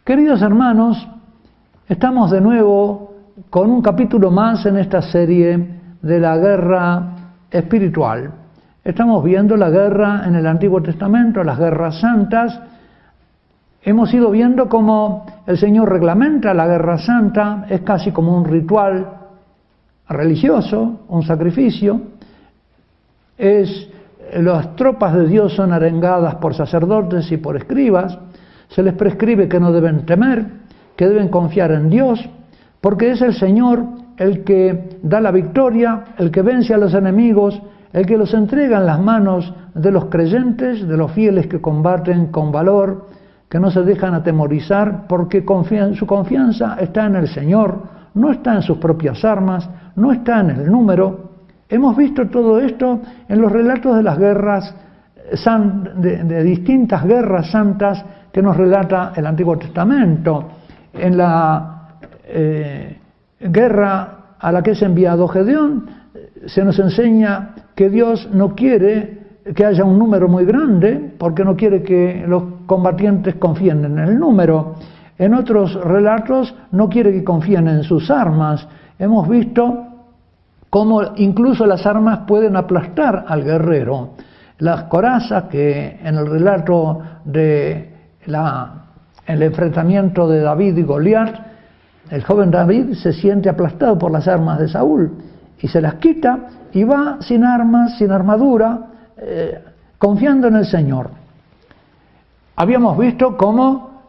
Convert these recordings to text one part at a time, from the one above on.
Queridos hermanos, estamos de nuevo con un capítulo más en esta serie de la guerra espiritual. Estamos viendo la guerra en el Antiguo Testamento, las guerras santas. Hemos ido viendo cómo el Señor reglamenta la guerra santa, es casi como un ritual religioso, un sacrificio. Las tropas de Dios son arengadas por sacerdotes y por escribas. Se les prescribe que no deben temer, que deben confiar en Dios, porque es el Señor el que da la victoria, el que vence a los enemigos, el que los entrega en las manos de los creyentes, de los fieles que combaten con valor, que no se dejan atemorizar, porque su confianza está en el Señor, no está en sus propias armas, no está en el número. Hemos visto todo esto en los relatos de las guerras, de distintas guerras santas que nos relata el Antiguo Testamento. En la guerra a la que es enviado Gedeón, se nos enseña que Dios no quiere que haya un número muy grande, porque no quiere que los combatientes confíen en el número. En otros relatos no quiere que confíen en sus armas. Hemos visto cómo incluso las armas pueden aplastar al guerrero. Las corazas que en el relato de el enfrentamiento de David y Goliat, el joven David se siente aplastado por las armas de Saúl y se las quita y va sin armas, sin armadura, confiando en el Señor. Habíamos visto cómo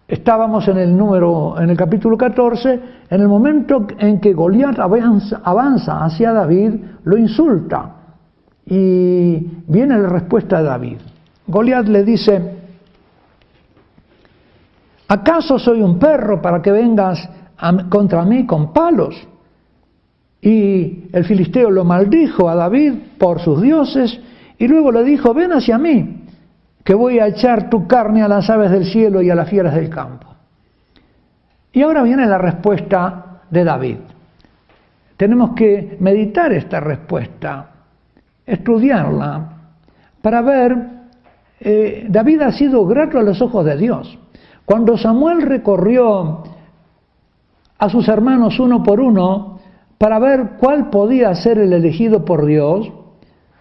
estábamos en el capítulo 14, en el momento en que Goliat avanza hacia David, lo insulta y viene la respuesta de David. Goliat le dice: ¿acaso soy un perro para que vengas contra mí con palos? Y el filisteo lo maldijo a David por sus dioses y luego le dijo: ven hacia mí, que voy a echar tu carne a las aves del cielo y a las fieras del campo. Y ahora viene la respuesta de David. Tenemos que meditar esta respuesta, estudiarla, para ver, David ha sido grato a los ojos de Dios. Cuando Samuel recorrió a sus hermanos uno por uno para ver cuál podía ser el elegido por Dios,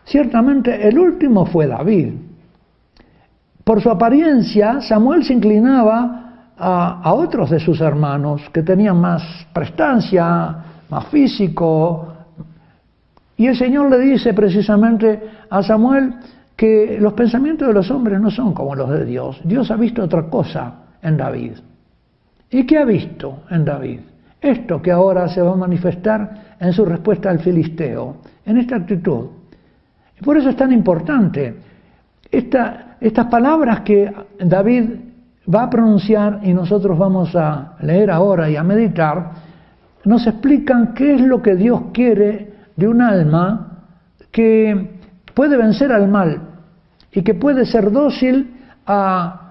ciertamente el último fue David. Por su apariencia, Samuel se inclinaba a otros de sus hermanos que tenían más prestancia, más físico. Y el Señor le dice precisamente a Samuel que los pensamientos de los hombres no son como los de Dios. Dios ha visto otra cosa en David. ¿Y qué ha visto en David? Esto que ahora se va a manifestar en su respuesta al filisteo, en esta actitud. Y por eso es tan importante estas palabras que David va a pronunciar y nosotros vamos a leer ahora y a meditar, nos explican qué es lo que Dios quiere de un alma que puede vencer al mal y que puede ser dócil a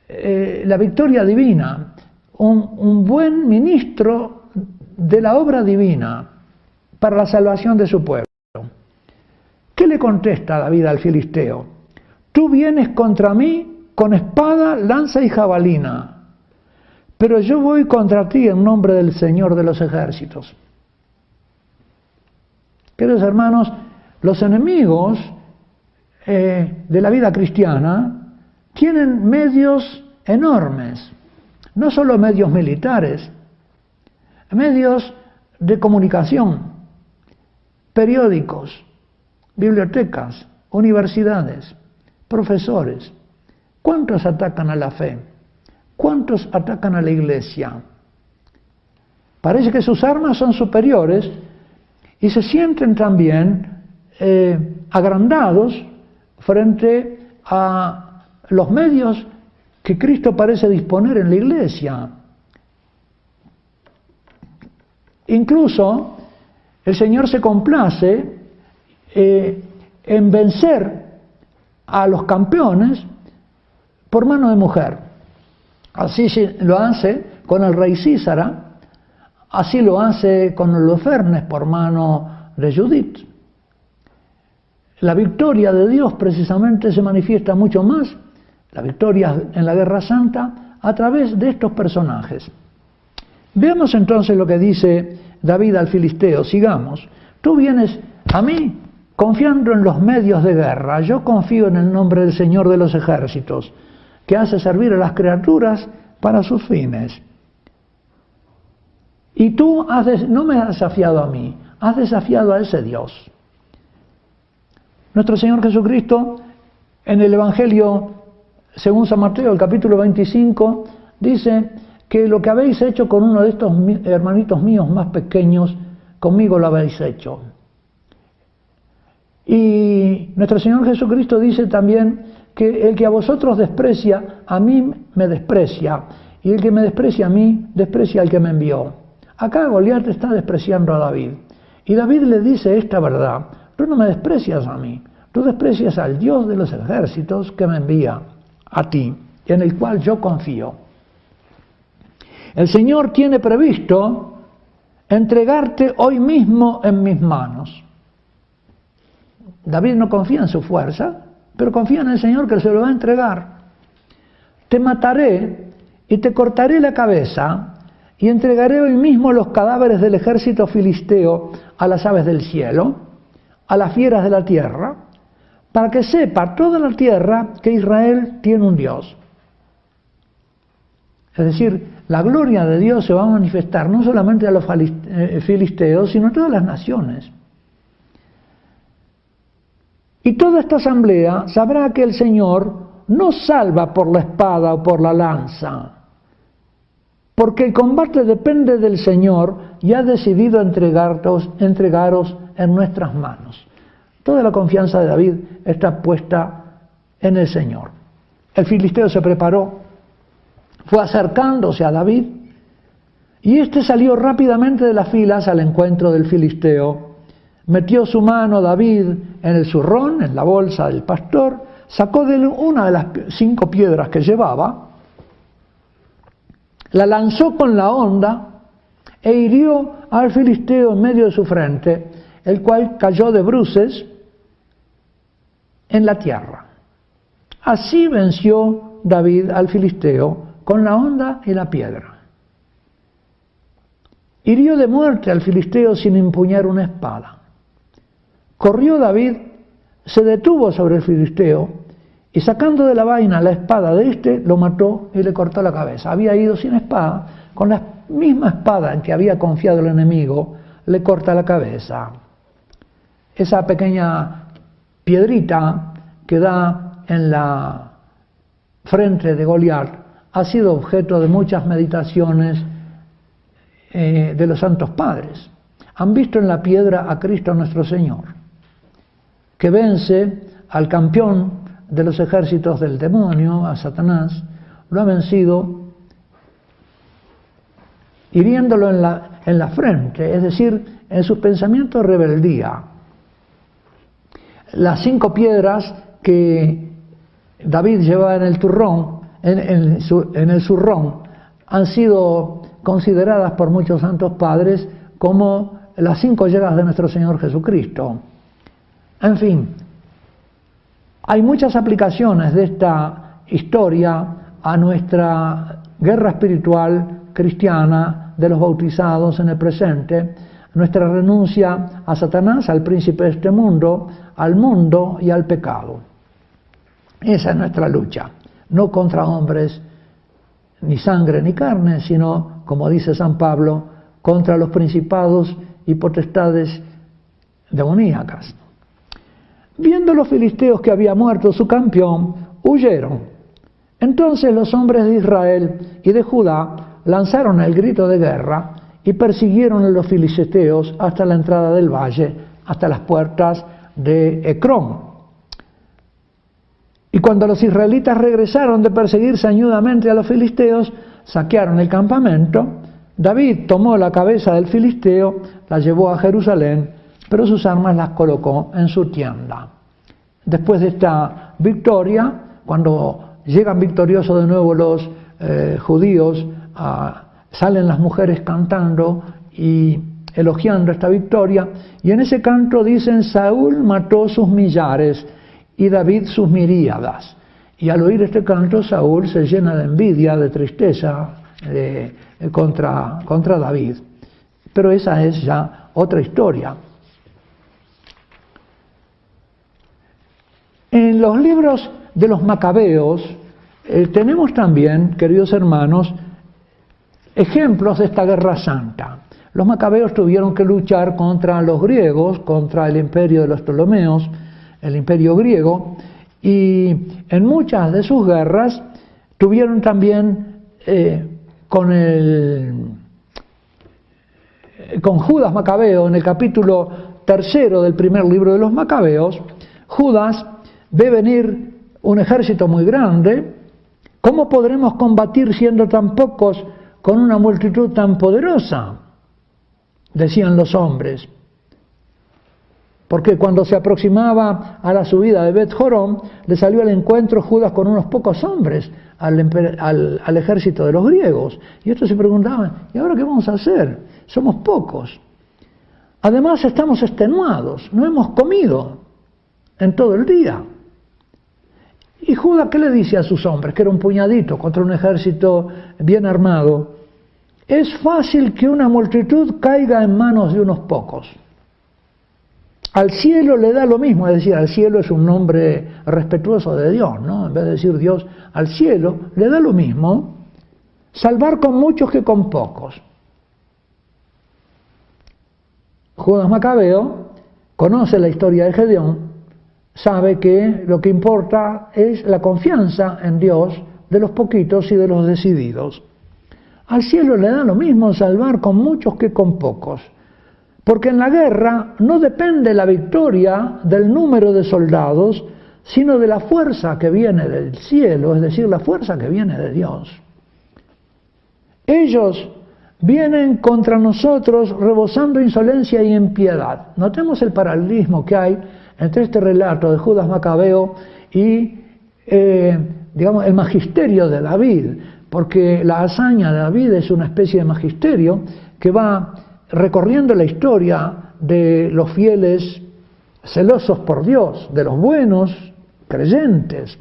la victoria divina, un buen ministro de la obra divina para la salvación de su pueblo. ¿Qué le contesta David al filisteo? Tú vienes contra mí con espada, lanza y jabalina, pero yo voy contra ti en nombre del Señor de los ejércitos. Queridos hermanos, los enemigos de la vida cristiana tienen medios enormes, no solo medios militares, medios de comunicación, periódicos, bibliotecas, universidades, profesores. ¿Cuántos atacan a la fe? ¿Cuántos atacan a la iglesia? Parece que sus armas son superiores y se sienten también agrandados frente a los medios que Cristo parece disponer en la iglesia. Incluso el Señor se complace en vencer a los campeones por mano de mujer. Así lo hace con el rey Císara, así lo hace con Holofernes por mano de Judith. La victoria de Dios precisamente se manifiesta mucho más, la victoria en la Guerra Santa, a través de estos personajes. Veamos entonces lo que dice David al filisteo. Sigamos. Tú vienes a mí confiando en los medios de guerra. Yo confío en el nombre del Señor de los ejércitos, que hace servir a las criaturas para sus fines. Y tú no me has desafiado a mí, has desafiado a ese Dios. Nuestro Señor Jesucristo, en el Evangelio según San Mateo, el capítulo 25, dice que lo que habéis hecho con uno de estos hermanitos míos más pequeños, conmigo lo habéis hecho. Y nuestro Señor Jesucristo dice también que el que a vosotros desprecia, a mí me desprecia, y el que me desprecia a mí, desprecia al que me envió. Acá Goliat está despreciando a David, y David le dice esta verdad: tú no me desprecias a mí, tú desprecias al Dios de los ejércitos que me envía a ti, en el cual yo confío. El Señor tiene previsto entregarte hoy mismo en mis manos. David no confía en su fuerza, pero confía en el Señor que se lo va a entregar. Te mataré y te cortaré la cabeza y entregaré hoy mismo los cadáveres del ejército filisteo a las aves del cielo, a las fieras de la tierra, para que sepa toda la tierra que Israel tiene un Dios. Es decir, la gloria de Dios se va a manifestar no solamente a los filisteos, sino a todas las naciones. Y toda esta asamblea sabrá que el Señor no salva por la espada o por la lanza, porque el combate depende del Señor y ha decidido entregaros en nuestras manos. Toda la confianza de David está puesta en el Señor. El filisteo se preparó, fue acercándose a David, y éste salió rápidamente de las filas al encuentro del filisteo. Metió su mano David en el zurrón, en la bolsa del pastor, sacó de una de las 5 piedras que llevaba, la lanzó con la honda e hirió al filisteo en medio de su frente, el cual cayó de bruces en la tierra. Así venció David al filisteo con la honda y la piedra. Hirió de muerte al filisteo sin empuñar una espada. Corrió David, se detuvo sobre el filisteo y sacando de la vaina la espada de éste, lo mató y le cortó la cabeza. Había ido sin espada, con la misma espada en que había confiado el enemigo, le corta la cabeza. Esa pequeña piedrita que da en la frente de Goliat ha sido objeto de muchas meditaciones de los santos padres. Han visto en la piedra a Cristo nuestro Señor, que vence al campeón de los ejércitos del demonio, a Satanás. Lo ha vencido hiriéndolo en la frente, es decir, en sus pensamientos de rebeldía. Las 5 piedras que David llevaba en el zurrón han sido consideradas por muchos santos padres como las 5 llagas de nuestro Señor Jesucristo. En fin, hay muchas aplicaciones de esta historia a nuestra guerra espiritual cristiana de los bautizados en el presente, nuestra renuncia a Satanás, al príncipe de este mundo, al mundo y al pecado. Esa es nuestra lucha, no contra hombres, ni sangre ni carne, sino, como dice San Pablo, contra los principados y potestades demoníacas. Viendo los filisteos que había muerto su campeón, huyeron. Entonces los hombres de Israel y de Judá lanzaron el grito de guerra y persiguieron a los filisteos hasta la entrada del valle, hasta las puertas de Ecrón. Y cuando los israelitas regresaron de perseguir sañudamente a los filisteos, saquearon el campamento. David tomó la cabeza del filisteo, la llevó a Jerusalén, pero sus armas las colocó en su tienda. Después de esta victoria, cuando llegan victoriosos de nuevo los judíos, salen las mujeres cantando y elogiando esta victoria, y en ese canto dicen: Saúl mató sus millares y David sus miríadas. Y al oír este canto, Saúl se llena de envidia, de tristeza contra David. Pero esa es ya otra historia. En los libros de los Macabeos tenemos también, queridos hermanos, ejemplos de esta guerra santa. Los Macabeos tuvieron que luchar contra los griegos, contra el imperio de los Ptolomeos, el imperio griego, y en muchas de sus guerras tuvieron también con Judas Macabeo, en el capítulo 3 del primer libro de los Macabeos, Judas ve venir un ejército muy grande. ¿Cómo podremos combatir siendo tan pocos con una multitud tan poderosa?, decían los hombres. Porque cuando se aproximaba a la subida de Bet Jorón, le salió al encuentro Judas con unos pocos hombres al ejército de los griegos. Y estos se preguntaban, ¿y ahora qué vamos a hacer? Somos pocos. Además estamos extenuados, no hemos comido en todo el día. ¿Y Judas qué le dice a sus hombres? Que era un puñadito contra un ejército bien armado. Es fácil que una multitud caiga en manos de unos pocos. Al cielo le da lo mismo, es decir, al cielo es un nombre respetuoso de Dios, ¿no? En vez de decir Dios al cielo, le da lo mismo salvar con muchos que con pocos. Judas Macabeo conoce la historia de Gedeón, sabe que lo que importa es la confianza en Dios de los poquitos y de los decididos. Al cielo le da lo mismo salvar con muchos que con pocos. Porque en la guerra no depende la victoria del número de soldados, sino de la fuerza que viene del cielo, es decir, la fuerza que viene de Dios. Ellos vienen contra nosotros rebosando insolencia y impiedad. Notemos el paralelismo que hay entre este relato de Judas Macabeo y el magisterio de David, porque la hazaña de David es una especie de magisterio que va recorriendo la historia de los fieles celosos por Dios, de los buenos creyentes.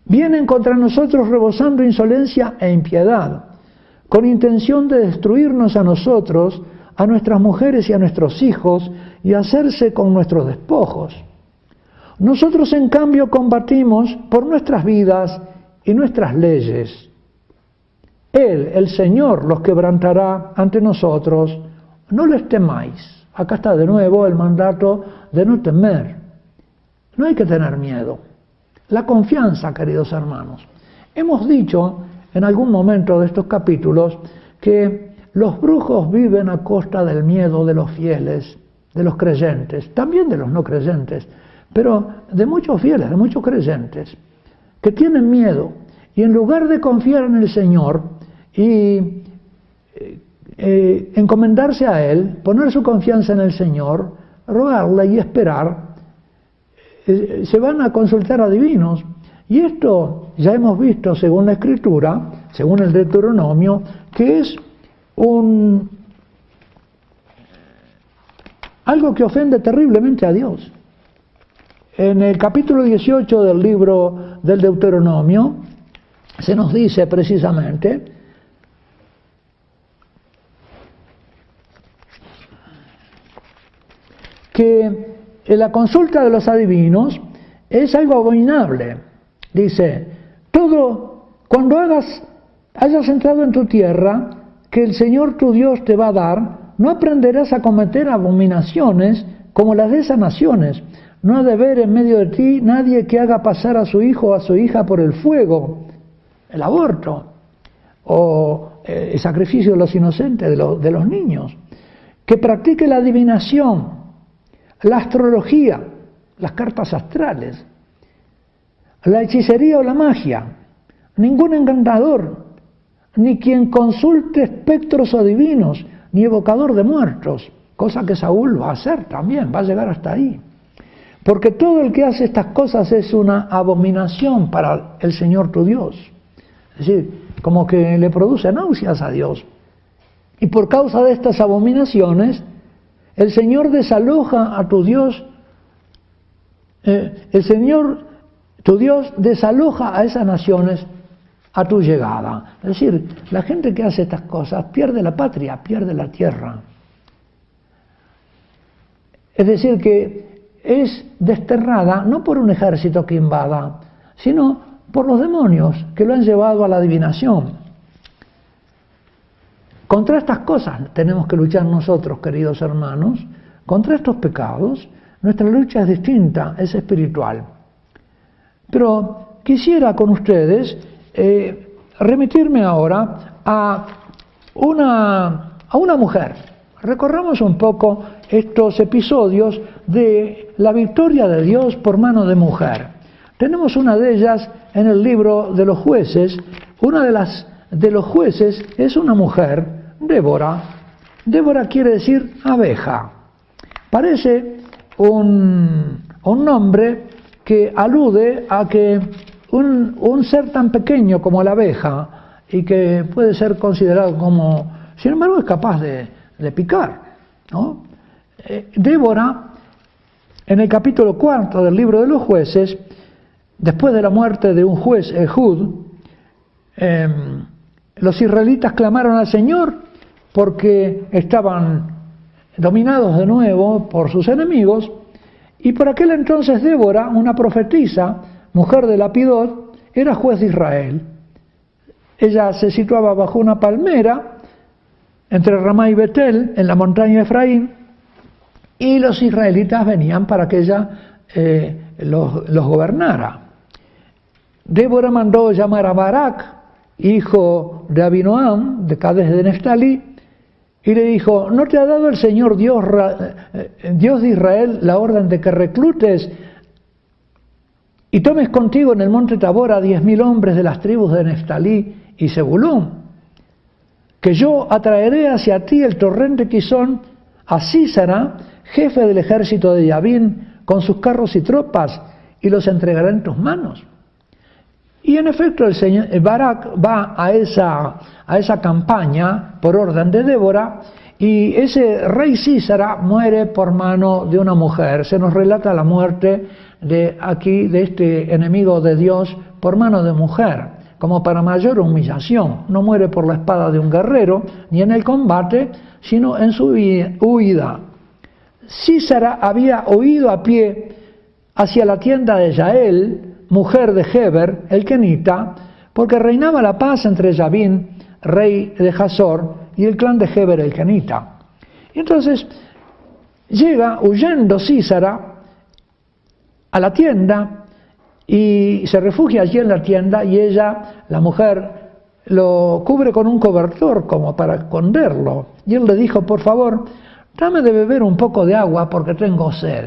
Vienen contra nosotros rebosando insolencia e impiedad, con intención de destruirnos a nosotros, a nuestras mujeres y a nuestros hijos, y hacerse con nuestros despojos. Nosotros, en cambio, combatimos por nuestras vidas y nuestras leyes. Él, el Señor, los quebrantará ante nosotros. No les temáis. Acá está de nuevo el mandato de no temer. No hay que tener miedo. La confianza, queridos hermanos. Hemos dicho en algún momento de estos capítulos que los brujos viven a costa del miedo de los fieles, de los creyentes, también de los no creyentes, pero de muchos fieles, de muchos creyentes, que tienen miedo y en lugar de confiar en el Señor y encomendarse a Él, poner su confianza en el Señor, rogarle y esperar, se van a consultar a adivinos. Y esto ya hemos visto, según la Escritura, según el Deuteronomio, que es algo que ofende terriblemente a Dios. En el capítulo 18 del libro del Deuteronomio se nos dice precisamente que la consulta de los adivinos es algo abominable. Dice, cuando hayas entrado en tu tierra, que el Señor tu Dios te va a dar, no aprenderás a cometer abominaciones como las de esas naciones. No ha de haber en medio de ti nadie que haga pasar a su hijo o a su hija por el fuego, el aborto, o el sacrificio de los inocentes, de los niños, que practique la adivinación, la astrología, las cartas astrales, la hechicería o la magia, ningún encantador, ni quien consulte espectros o adivinos, ni evocador de muertos, cosa que Saúl va a hacer también, va a llegar hasta ahí. Porque todo el que hace estas cosas es una abominación para el Señor tu Dios. Es decir, como que le produce náuseas a Dios. Y por causa de estas abominaciones, el Señor desaloja a tu Dios. El Señor Tu Dios desaloja a esas naciones a tu llegada. Es decir, la gente que hace estas cosas pierde la patria, pierde la tierra. Es decir, que es desterrada no por un ejército que invada, sino por los demonios que lo han llevado a la adivinación. Contra estas cosas tenemos que luchar nosotros, queridos hermanos. Contra estos pecados, nuestra lucha es distinta, es espiritual. Pero quisiera con ustedes remitirme ahora a una mujer. Recorramos un poco estos episodios de la victoria de Dios por mano de mujer. Tenemos una de ellas en el libro de los jueces. Una de los jueces es una mujer, Débora. Débora quiere decir abeja. Parece un nombre que alude a que un ser tan pequeño como la abeja y que puede ser considerado como, sin embargo, es capaz de picar, ¿no? Débora, en el capítulo 4 del libro de los jueces, después de la muerte de un juez, Ehud, los israelitas clamaron al Señor porque estaban dominados de nuevo por sus enemigos, y por aquel entonces Débora, una profetisa, mujer de Lapidot, era juez de Israel. Ella se situaba bajo una palmera entre Ramá y Betel, en la montaña de Efraín, y los israelitas venían para que ella los gobernara. Débora mandó llamar a Barak, hijo de Abinoam, de Cades de Neftalí, y le dijo: ¿no te ha dado el Señor Dios de Israel la orden de que reclutes y tomes contigo en el monte Tabor a 10.000 hombres de las tribus de Neftalí y Zebulún? Que yo atraeré hacia ti el torrente Quizón, a Sísara, jefe del ejército de Yabín, con sus carros y tropas, y los entregaré en tus manos. Y en efecto el Barak va a esa campaña por orden de Débora, y ese rey Sísara muere por mano de una mujer. Se nos relata la muerte de este enemigo de Dios por mano de mujer, como para mayor humillación. No muere por la espada de un guerrero, ni en el combate, sino en su huida. Sísara había huido a pie hacia la tienda de Yael, mujer de Heber, el kenita, porque reinaba la paz entre Yabín, rey de Hazor, y el clan de Heber, el kenita. Y entonces llega huyendo Sísara a la tienda y se refugia allí en la tienda, y ella, la mujer, lo cubre con un cobertor como para esconderlo. Y él le dijo: por favor, dame de beber un poco de agua porque tengo sed.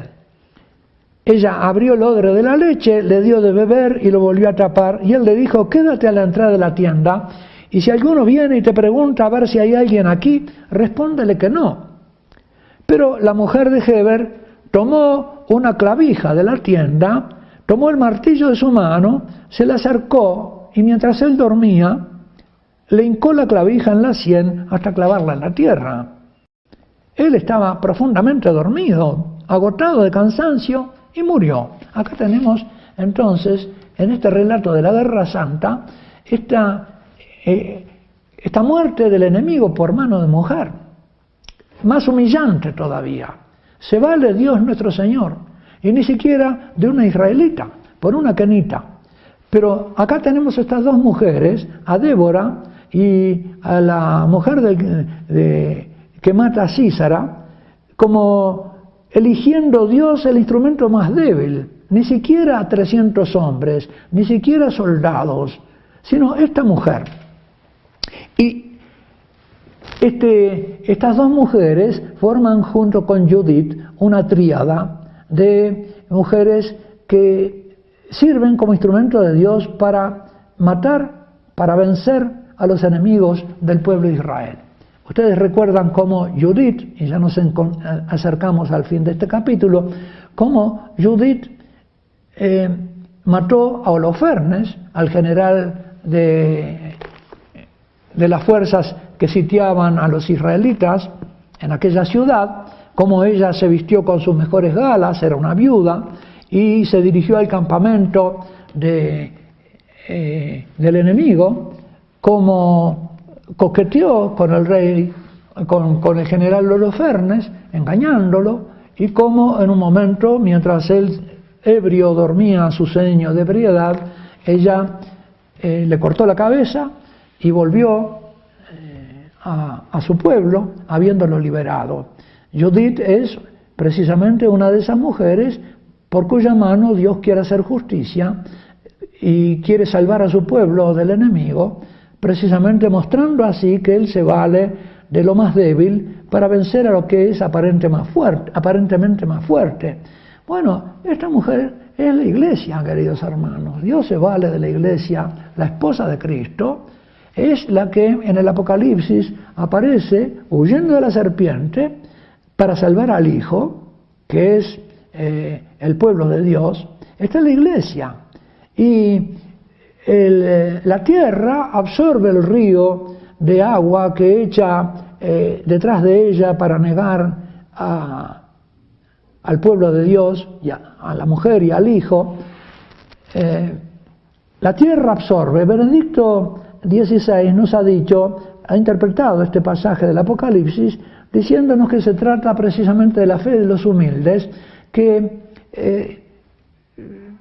Ella abrió el odre de la leche, le dio de beber y lo volvió a tapar, y él le dijo: quédate a la entrada de la tienda, y si alguno viene y te pregunta a ver si hay alguien aquí, respóndele que no. Pero la mujer de Heber tomó una clavija de la tienda, tomó el martillo de su mano, se le acercó, y mientras él dormía, le hincó la clavija en la sien hasta clavarla en la tierra. Él estaba profundamente dormido, agotado de cansancio, y murió. Acá tenemos entonces, en este relato de la Guerra Santa, esta muerte del enemigo por mano de mujer. Más humillante todavía. Se vale Dios nuestro Señor, y ni siquiera de una israelita, por una kenita. Pero acá tenemos estas dos mujeres, a Débora y a la mujer que mata a Sísara, como eligiendo Dios el instrumento más débil. Ni siquiera 300 hombres, ni siquiera soldados, sino esta mujer. Y estas dos mujeres forman junto con Judith una tríada de mujeres que sirven como instrumento de Dios para matar, para vencer a los enemigos del pueblo de Israel. Ustedes recuerdan cómo Judith, y ya nos acercamos al fin de este capítulo, cómo Judith mató a Holofernes, al general de las fuerzas que sitiaban a los israelitas en aquella ciudad, cómo ella se vistió con sus mejores galas, era una viuda, y se dirigió al campamento del enemigo, como coqueteó con el rey, con el general Holofernes, engañándolo, y como en un momento, mientras él ebrio dormía su sueño de ebriedad, ella le cortó la cabeza y volvió a su pueblo habiéndolo liberado. Judith es precisamente una de esas mujeres por cuya mano Dios quiere hacer justicia y quiere salvar a su pueblo del enemigo, precisamente mostrando así que Él se vale de lo más débil para vencer a lo que es aparentemente más fuerte. Bueno, esta mujer es la iglesia, queridos hermanos. Dios se vale de la iglesia, la esposa de Cristo, es la que en el Apocalipsis aparece huyendo de la serpiente para salvar al Hijo, que es el pueblo de Dios. Esta es la iglesia. Y la tierra absorbe el río de agua que echa detrás de ella para negar al pueblo de Dios, y a la mujer y al Hijo. La tierra absorbe. Benedicto XVI nos ha dicho, ha interpretado este pasaje del Apocalipsis diciéndonos que se trata precisamente de la fe de los humildes, que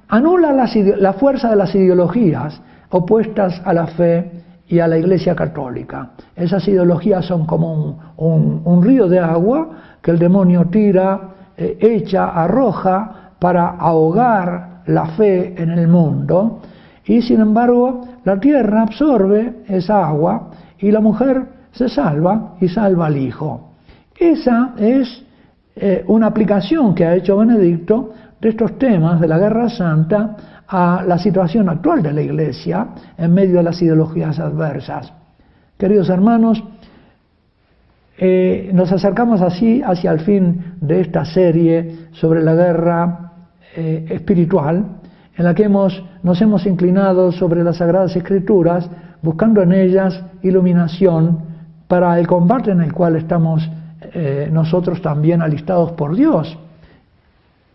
anula la fuerza de las ideologías opuestas a la fe y a la Iglesia Católica. Esas ideologías son como un río de agua que el demonio tira, echa, arroja para ahogar la fe en el mundo, y sin embargo la tierra absorbe esa agua y la mujer se salva y salva al Hijo. Esa es una aplicación que ha hecho Benedicto de estos temas de la Guerra Santa a la situación actual de la Iglesia en medio de las ideologías adversas. Queridos hermanos, nos acercamos así hacia el fin de esta serie sobre la guerra espiritual, en la que nos hemos inclinado sobre las Sagradas Escrituras, buscando en ellas iluminación para el combate en el cual estamos nosotros también alistados por Dios.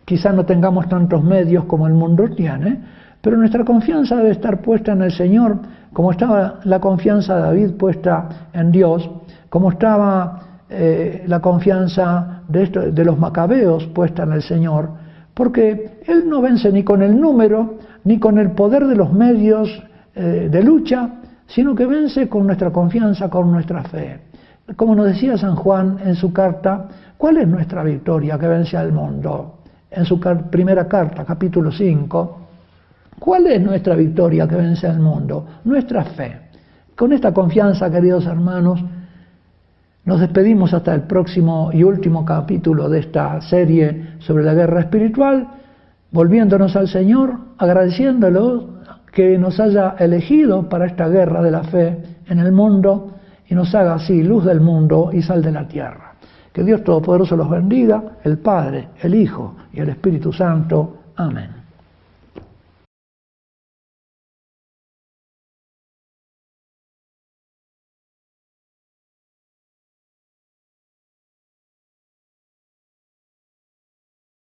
Quizá no tengamos tantos medios como el mundo tiene, pero nuestra confianza debe estar puesta en el Señor, como estaba la confianza de David puesta en Dios, como estaba la confianza de los macabeos puesta en el Señor, porque Él no vence ni con el número, ni con el poder de los medios de lucha, sino que vence con nuestra confianza, con nuestra fe. Como nos decía San Juan en su carta, ¿cuál es nuestra victoria que vence al mundo? En su primera carta, capítulo 5, ¿cuál es nuestra victoria que vence al mundo? Nuestra fe. Con esta confianza, queridos hermanos, nos despedimos hasta el próximo y último capítulo de esta serie sobre la guerra espiritual, volviéndonos al Señor, agradeciéndolo que nos haya elegido para esta guerra de la fe en el mundo y nos haga así luz del mundo y sal de la tierra. Que Dios Todopoderoso los bendiga, el Padre, el Hijo y el Espíritu Santo. Amén.